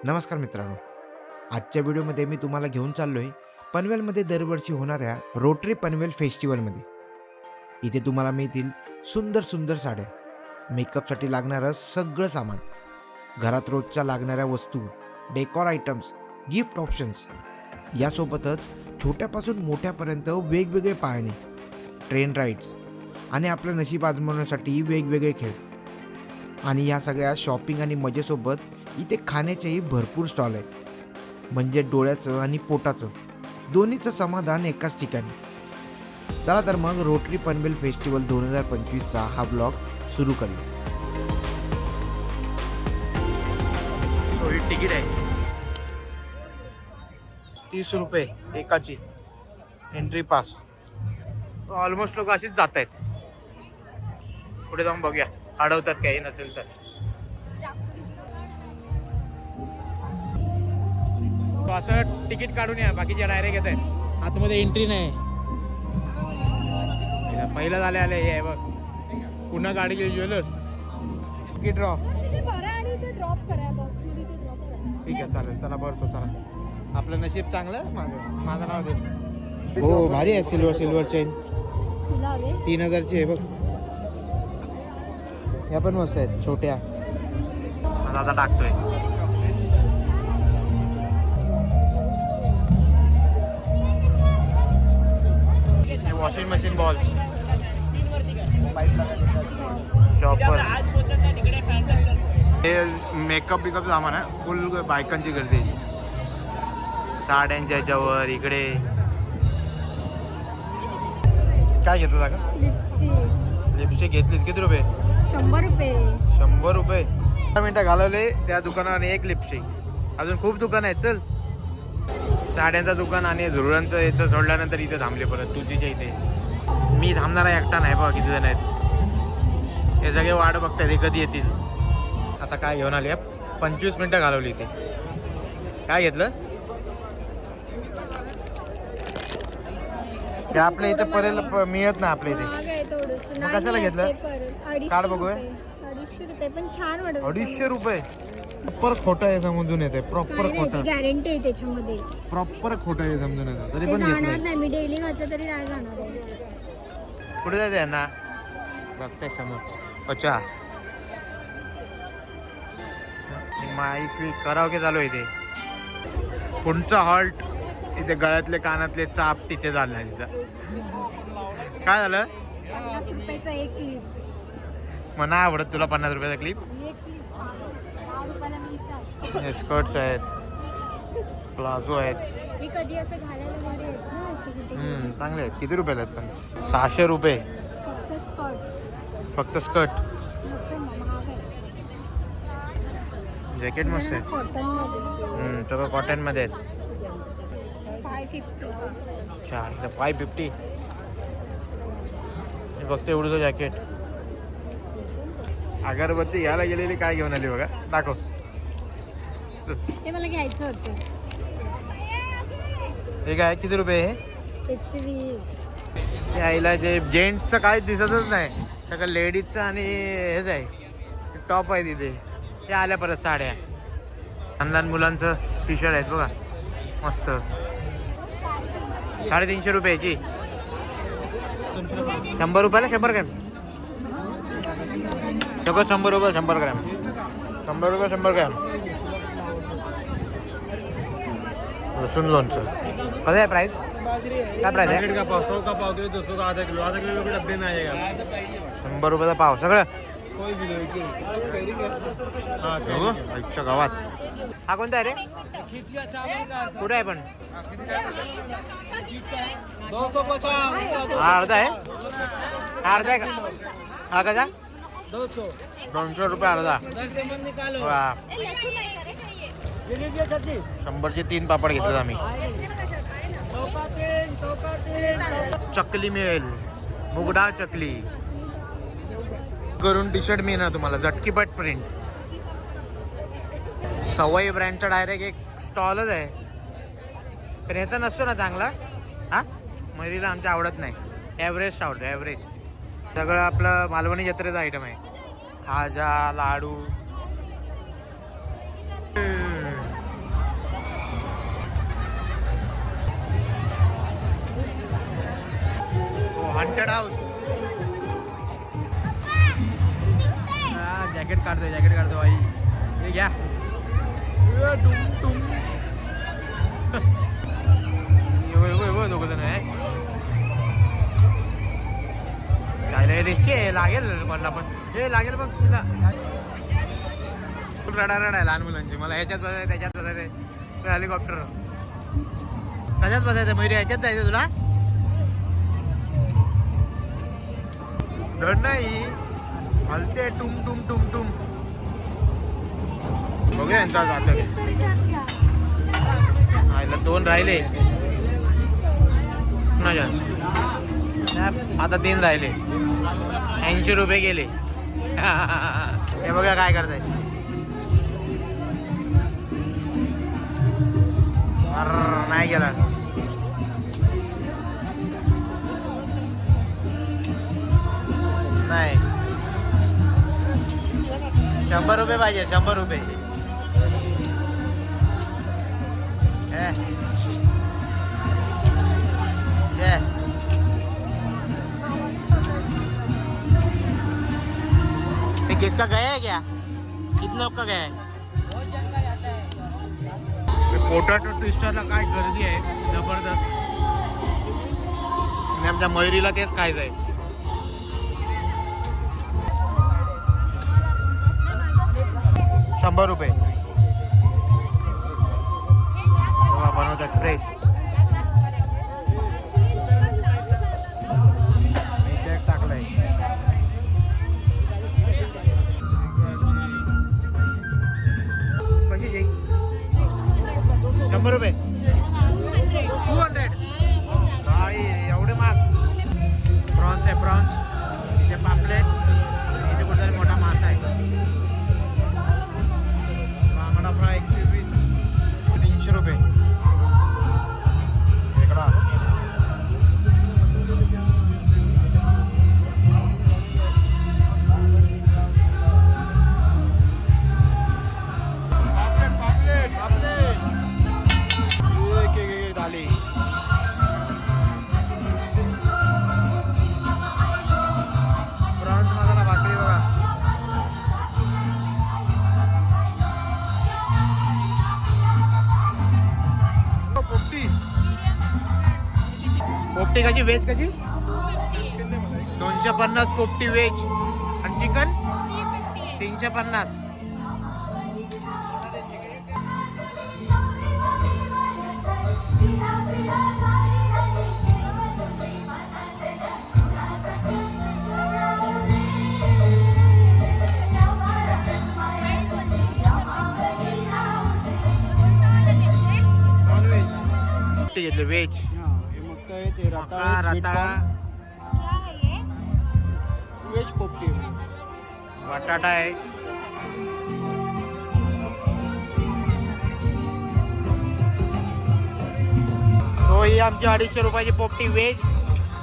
नमस्कार मित्रांनो, आजच्या व्हिडिओमध्ये मी तुम्हाला घेऊन चाललोय पनवेलमध्ये दरवर्षी होणाऱ्या रोटरी पनवेल फेस्टिवलमध्ये. इथे तुम्हाला मिळतील सुंदर सुंदर साड्या, मेकअपसाठी लागणारं सगळं सामान, घरात रोजच्या लागणाऱ्या वस्तू, डेकॉर आयटम्स, गिफ्ट ऑप्शन्स, यासोबतच छोट्यापासून मोठ्यापर्यंत वेगवेगळे पाहणे, ट्रेन राईड्स आणि आपलं नशीब आजमावण्यासाठी वेगवेगळे खेळ. आणि या सगळ्या शॉपिंग आणि मजेसोबत इथे खाण्याचेही भरपूर स्टॉल आहेत. म्हणजे डोळ्याचं आणि पोटाचं दोन्हीचं समाधान एकाच ठिकाणी. चला तर मग रोटरी पनवेल फेस्टिवल 2025चा हा ब्लॉग सुरू करूया. ही तिकीट आहे 30 रुपये एकाची एंट्री पास. ऑलमोस्ट लोक अशीच जात आहेत. पुढे जाऊन बघूया अडवतात काही नसेल तर. तो असं तिकीट काढून या, बाकीचे डायरेक्ट येत आहेत. आतमध्ये एंट्री नाही. पहिलं झाले आले हे बघ, पुन्हा गाडी गेली ज्वेलर्स. तिकीट ड्रॉ ठीक आहे, चालेल. चला भरतो. चला, आपलं नशीब चांगलं. माझं नाव दे. हो, भारी आहे. सिल्वर चेन 3000ची आहे बघ. ह्या पण मस्त आहेत छोट्या. मला आता टाकतोय. वॉशिंग मशीन बॉल्स, चॉपर, हे मेकअप सामान आहे. फुल बायकांची गर्दी आहे. साड्यांच्या ह्याच्यावर इकडे काय घेतलं का? लिपस्टिक घेतली. किती रुपये? 100 रुपये. 100 रुपये. 10 मिनिटं घालवले त्या दुकानावर एक लिपस्टिक. अजून खूप दुकान आहेत. चल, साड्यांचं दुकान आणि झुरळांचं याचं सोडल्यानंतर इथे थांबले परत तुझीच्या इथे. मी थांबणारा एकटा नाही. बघा किती जण आहेत. हे सगळे वाट बघतात हे कधी येतील. आता काय घेऊन आले? 25 मिनिटं घालवली इथे. काय घेतलं? ते आपल्या इथे परेल मिळत ना आपल्या इथे. मग कशाला घेतलं? कार्ड बघूया. 250 रुपये पण छान वाटत. 250 रुपये. प्रॉपर खोटं आहे समजून येते. प्रॉपर खोटं. गॅरंटी आहे त्याच्यामध्ये. प्रॉपर खोटं आहे समजून येतं. तरी ते पण जाणार घेतलं. नाही. मी डेली घातलं तरी नाही जाणार आहे. कुठे जायचं यांना? बघताय समोर. अच्छा, माईक करावं की चालू आहे इथे. पुढचा हॉल्ट इथे. गळ्यातले कानातले चाप तिथे झालं. तिथं काय झालं? 50 रुपयाचा एक क्लिप. मग नाही आवडत तुला 50 रुपयाचा क्लिप? एक क्लिप 10 रुपयाला मिळतात. हे स्कर्ट्स आहेत, प्लाझो आहेत. मी कधी असं घालायला मध्ये येत ना अशी कुठे. चांगले आहेत. किती रुपयाला आहेत पण? 600 रुपये फक्त स्कर्ट. जॅकेट मस्त आहे. कॉटन मध्ये. सगळं कॉटन मध्ये आहेत. 550. अच्छा, इथं 550. फक्त एवढं जॅकेट. अगरबत्ती घ्यायला गेलेली काय घेऊन आली बघा. दाखव. ते मला घ्यायचं होतं. हे काय किती रुपये? हे 120. ते आईला जे जेंट्सचं काहीच दिसतच नाही. सगळं लेडीजचं आणि हेच आहे. टॉप आहे तिथे. ते आल्या परत साड्या. लहान लहान मुलांचं टी शर्ट आहेत बघा मस्त. 350 रुपयाची. 100 रुपयाला 100 ग्रॅम. सगळं 100 रुपये 100 ग्रॅम. 100 रुपये 100 ग्रॅम. लसूण लोणचं कसं आहे प्राइस? काय प्राइस आहे? का पाव 100 का पाव किलो 200 का आधा किलो के डब्बे में आएगा. 100 रुपयाचा पाव सगळं. कोई भी लो. हो, आजच्या गावात. हा कोणता आहे रे? खिचिया चावल का कुठे आहे पण? 250. हा अर्धा आहे. हा अर्धा आहे का? हा कसा? 200. 200 रुपये अर्धा. 10 से मन निकालो. वा. 100चे 3 पापड घेतले आम्ही. चकली मिळेल. मुगडाळ चकली करून टी शर्ट मिळणार तुम्हाला. झटकीपट प्रिंट. सवय ब्रँडचा डायरेक्ट एक स्टॉलच आहे. पण ह्याचा नसतो ना चांगला. हा मरीला आमच्या आवडत नाही. एव्हरेस्ट आवडतो. एव्हरेस्ट सगळं आपलं मालवणी जत्रेचं आयटम आहे. खाजा, लाडू, हॉन्टेड हाऊस. जॅकेट काढतो आई. हे घ्या. दोघ जण आहे. काय रिस्की आहे, लागेल कोणाला पण. हे लागेल बघ तुला. खूप रडा आहे लहान मुलांची. मला ह्याच्यात बसायचं, त्याच्यात बसायचं. हेलिकॉप्टर कशात बसायचं मयुरी? ह्याच्यात जायचं तुला? धड नाही हलते टुम टुम टुम टुम. बघूया यांचा जातं. दोन राहिले आता 3 राहिले. 80 रुपये गेले. हे बघा काय करताय. नाही गेला. नाही 100 रुपये पाहिजे. 100 रुपये. किसका गया है क्या? कितने लोग का गया है? बहुत जन का जाता है. पोटॅटो ट्विस्टरला काय गर्दी आहे जबरदस्त. आणि आमच्या मयुरीला तेच खायचं आहे. ₹100 बनवतात फ्रेश. टाकलंय. कशी जाईल? ₹100. 200. एवढे महाग. प्रॉन्स आहे. प्रॉन्स इथे पापलेट. इथे कुठेतरी मोठा मासा आहे. बांगडा फ्राय 120. ₹300. इकडा आली. प्रॉन्स मसाला भाकरी बघा. पोपटी. पोपटी कशी? व्हेज कशी? 250 पोपटी व्हेज. आणि चिकन 350. घेतलं व्हेज. रताळा वेज पोपटी. बटाटा आहे. सो ही आमची 250 रुपयाची पोपटी व्हेज.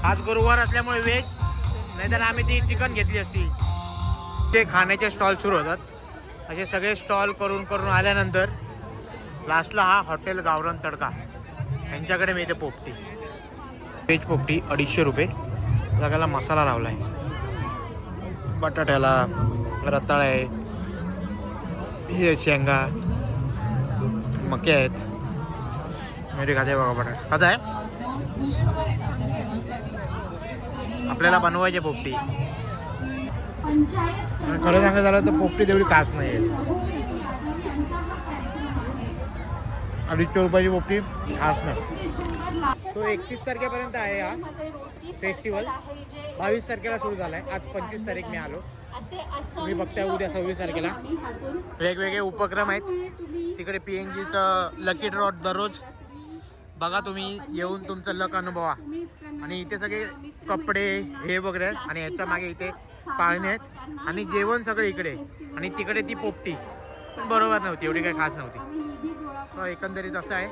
आज गुरुवार असल्यामुळे व्हेज, नाहीतर आम्ही ती चिकन घेतली असती. ते खाण्याचे स्टॉल सुरू होतात. असे सगळे स्टॉल करून आल्यानंतर लास्टला हा हॉटेल गावरान तडका यांच्याकडे मिळते पोपटी. व्हेज पोपटी 250 रुपये. सगळ्याला मसाला लावला आहे. बटाट्याला रताळा आहे. हे शेंगा मके आहेत. मेरी खाते बघा. बटाटा खाता आहे. आपल्याला बनवायचे पोपटी. खरं सांगायचं झालं तर पोपटी तेवढी खास नाही आहे. 250 रुपयाची पोपटी खास नाही. सो 31 तारखेपर्यंत आहे हा फेस्टिवल. 22 तारखेला सुरू झाला आहे. आज 25 तारीख मी आलो. तुम्ही बघताय उद्या 26 तारखेला वेगवेगळे उपक्रम आहेत. तिकडे PNGचं लकी ड्रॉ दररोज बघा. तुम्ही येऊन तुमचं लक अनुभवा. आणि इथे सगळे कपडे हे वगैरे आहेत. आणि ह्याच्या मागे इथे पाळणे आहेत. आणि जेवण सगळं इकडे. आणि तिकडे ती पोपटी पण बरोबर नव्हती, एवढी काही खास नव्हती. सो एकंदरीत असं आहे.